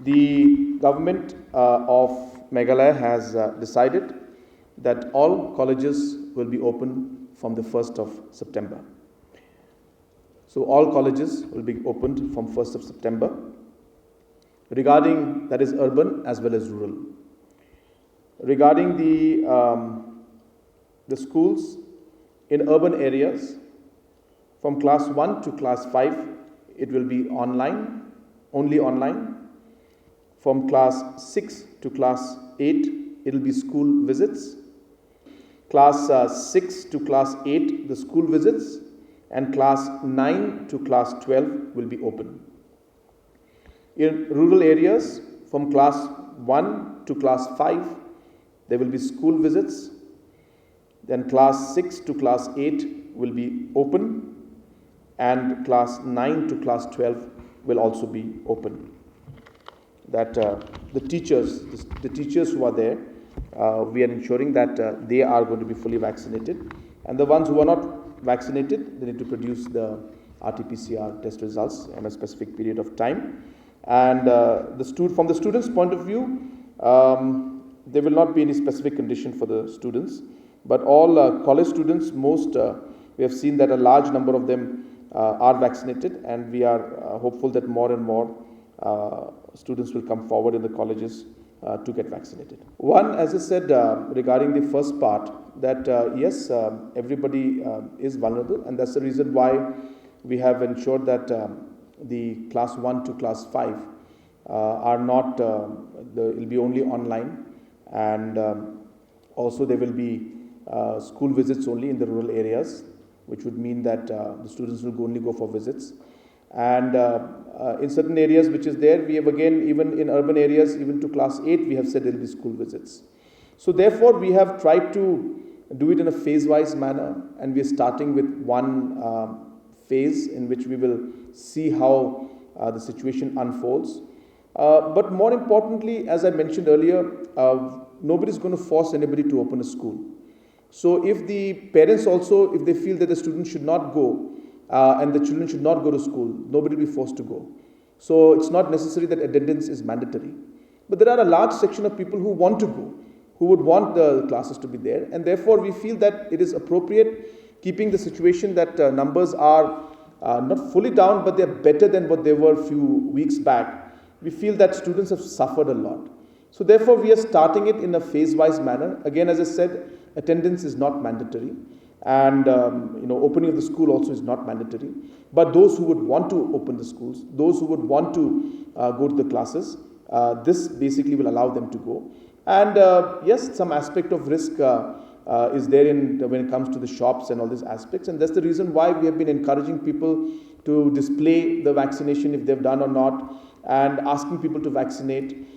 The government of Meghalaya has decided that all colleges will be open from the 1st of September. So all colleges will be opened from 1st of September, regarding, that is, urban as well as rural. Regarding the schools in urban areas, from class 1 to class 5, it will be online, only online. From class 6 to class 8, it will be school visits. Class 6 to class 8, the school visits, and class 9 to class 12 will be open. In rural areas, from class 1 to class 5, there will be school visits. Then class 6 to class 8 will be open, and class 9 to class 12 will also be open. That the teachers who are there, we are ensuring that they are going to be fully vaccinated, and the ones who are not vaccinated, they need to produce the RT-PCR test results in a specific period of time. And from the students' point of view, there will not be any specific condition for the students, but all college students, we have seen that a large number of them are vaccinated, and we are hopeful that more and more students will come forward in the colleges to get vaccinated. One, as I said, regarding the first part, that yes, everybody is vulnerable, and that's the reason why we have ensured that the class 1 to class 5 are not, it will be only online, and also there will be school visits only in the rural areas, which would mean that the students will only go for visits. And in certain areas which is there, we have again, even in urban areas, even to class 8, we have said there will be school visits. So therefore, we have tried to do it in a phase-wise manner, and we are starting with one phase in which we will see how the situation unfolds. But more importantly, as I mentioned earlier, nobody is going to force anybody to open a school. So if the parents also, if they feel that the students should not go, and the children should not go to school, nobody will be forced to go. So it's not necessary that attendance is mandatory. But there are a large section of people who want to go, who would want the classes to be there, and therefore we feel that it is appropriate, keeping the situation that numbers are not fully down, but they are better than what they were a few weeks back. We feel that students have suffered a lot. So therefore we are starting it in a phase-wise manner. Again, as I said, attendance is not mandatory, and opening of the school also is not mandatory. But those who would want to open the schools, those who would want to go to the classes, this basically will allow them to go. And yes, some aspect of risk is there when it comes to the shops and all these aspects, and that's the reason why we have been encouraging people to display the vaccination if they've done or not, and asking people to vaccinate.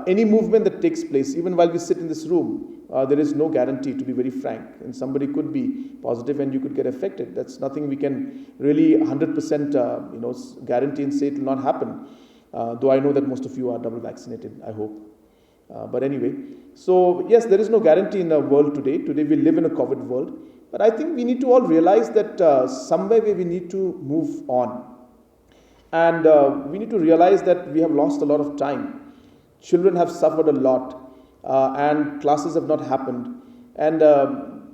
Any movement that takes place, even while we sit in this room, there is no guarantee, to be very frank, and somebody could be positive and you could get affected. That's nothing we can really 100% guarantee and say it will not happen, though I know that most of you are double vaccinated, I hope. But anyway, so yes, there is no guarantee in the world today. Today we live in a COVID world, but I think we need to all realize that somewhere we need to move on, and we need to realize that we have lost a lot of time. Children have suffered a lot, and classes have not happened. And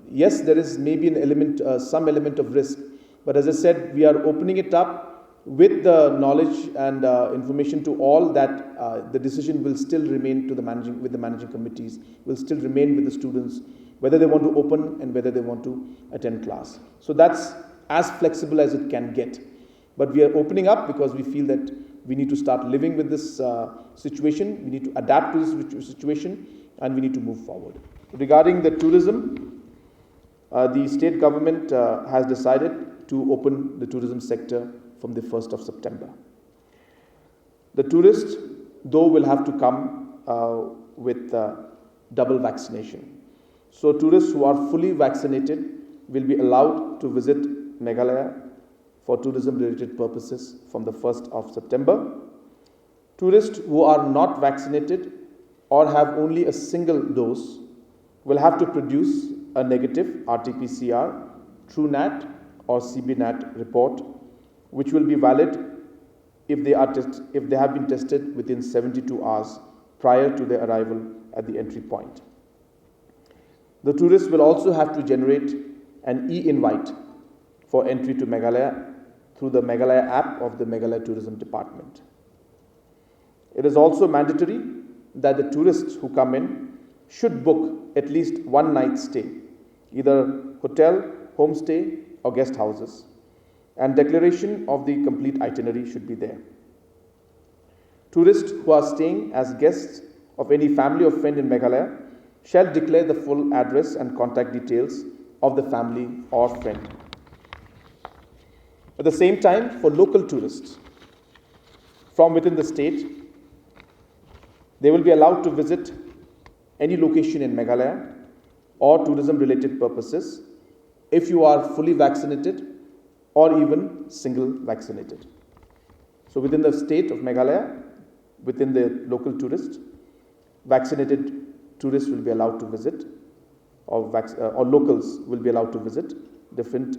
yes, there is maybe an element, some element of risk. But as I said, we are opening it up with the knowledge and information to all that the decision will still remain to the managing committees, will still remain with the students, whether they want to open and whether they want to attend class. So that's as flexible as it can get. But we are opening up because we feel that we need to start living with this situation, we need to adapt to this situation, and we need to move forward. Regarding the tourism, the state government has decided to open the tourism sector from the 1st of September. The tourists, though, will have to come with double vaccination. So tourists who are fully vaccinated will be allowed to visit Meghalaya for tourism-related purposes from the 1st of September. Tourists who are not vaccinated or have only a single dose will have to produce a negative RT-PCR, TrueNat or CBNat report, which will be valid if they have been tested within 72 hours prior to their arrival at the entry point. The tourists will also have to generate an e-invite for entry to Meghalaya through the Meghalaya app of the Meghalaya Tourism Department. It is also mandatory that the tourists who come in should book at least one night stay, either hotel, homestay or guest houses, and declaration of the complete itinerary should be there. Tourists who are staying as guests of any family or friend in Meghalaya shall declare the full address and contact details of the family or friend. At the same time, for local tourists from within the state, they will be allowed to visit any location in Meghalaya or tourism-related purposes if you are fully vaccinated or even single vaccinated. So within the state of Meghalaya, within the local tourists, vaccinated tourists will be allowed to visit, or locals will be allowed to visit different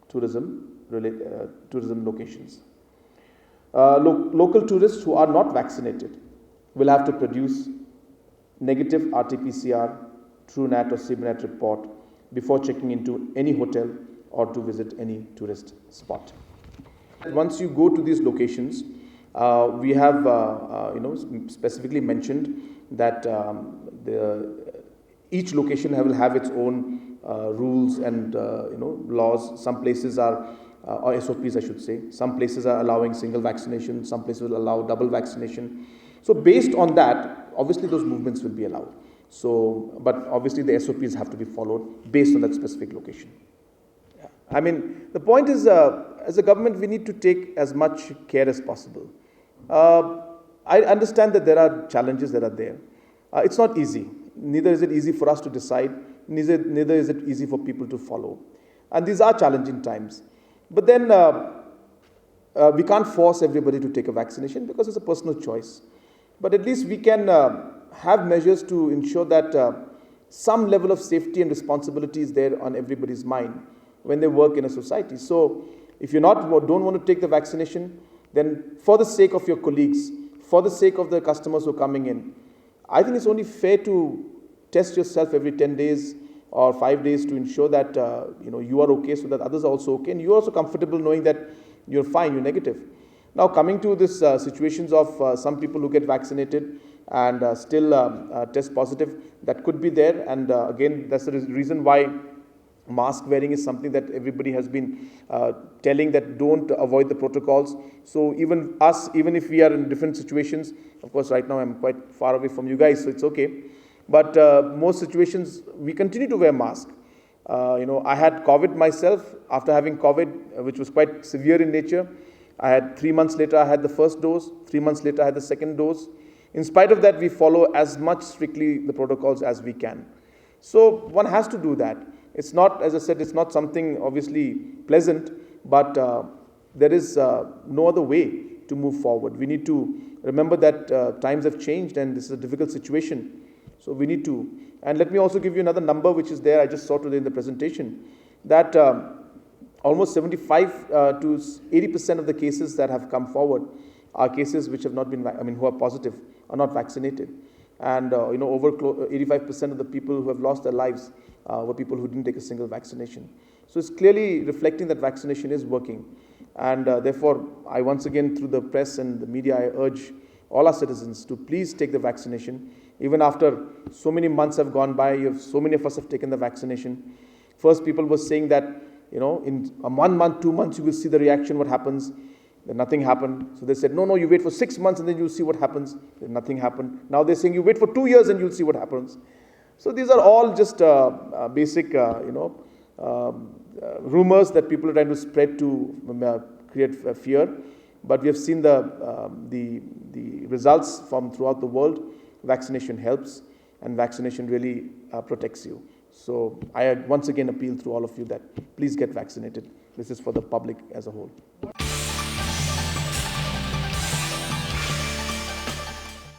tourism locations. Local tourists who are not vaccinated will have to produce negative RT-PCR, TrueNat or SibNat report before checking into any hotel or to visit any tourist spot. Once you go to these locations, we have specifically mentioned that each location will have its own rules and laws. Some places are or SOPs, I should say. Some places are allowing single vaccination, some places will allow double vaccination. So based on that, obviously those movements will be allowed. So, but obviously the SOPs have to be followed based on that specific location. Yeah. I mean, the point is, as a government, we need to take as much care as possible. I understand that there are challenges that are there. It's not easy. Neither is it easy for us to decide, neither is it easy for people to follow. And these are challenging times. But then we can't force everybody to take a vaccination because it's a personal choice. But at least we can have measures to ensure that some level of safety and responsibility is there on everybody's mind when they work in a society. So if you don't want to take the vaccination, then for the sake of your colleagues, for the sake of the customers who are coming in, I think it's only fair to test yourself every 10 days or 5 days to ensure that you are okay, so that others are also okay, and you're also comfortable knowing that you're fine, you're negative. Now coming to this situations of some people who get vaccinated and still test positive, that could be there, and again that's the reason why mask wearing is something that everybody has been telling that don't avoid the protocols. So even us, even if we are in different situations, of course right now I'm quite far away from you guys, so it's okay. But most situations we continue to wear mask. I had COVID myself. After having COVID, which was quite severe in nature, I had 3 months later I had the first dose. 3 months later I had the second dose. In spite of that, we follow as much strictly the protocols as we can. So one has to do that. It's not, as I said, it's not something obviously pleasant, but there is no other way to move forward. We need to remember that times have changed and this is a difficult situation. So we need to. And let me also give you another number which is there, I just saw today in the presentation, that almost 75 to 80% of the cases that have come forward are cases which have not been, who are positive, are not vaccinated. And over 85% of the people who have lost their lives were people who didn't take a single vaccination. So it's clearly reflecting that vaccination is working. And therefore, I once again, through the press and the media, I urge all our citizens to please take the vaccination. Even after so many months have gone by, so many of us have taken the vaccination. First, people were saying that, in 1 month, 2 months, you will see the reaction, what happens. Then nothing happened. So they said, no, you wait for 6 months and then you'll see what happens. Then nothing happened. Now they're saying you wait for 2 years and you'll see what happens. So these are all just basic, rumors that people are trying to spread to create fear. But we have seen the results from throughout the world. Vaccination helps, and vaccination really protects you. So I once again appeal to all of you that please get vaccinated. This is for the public as a whole.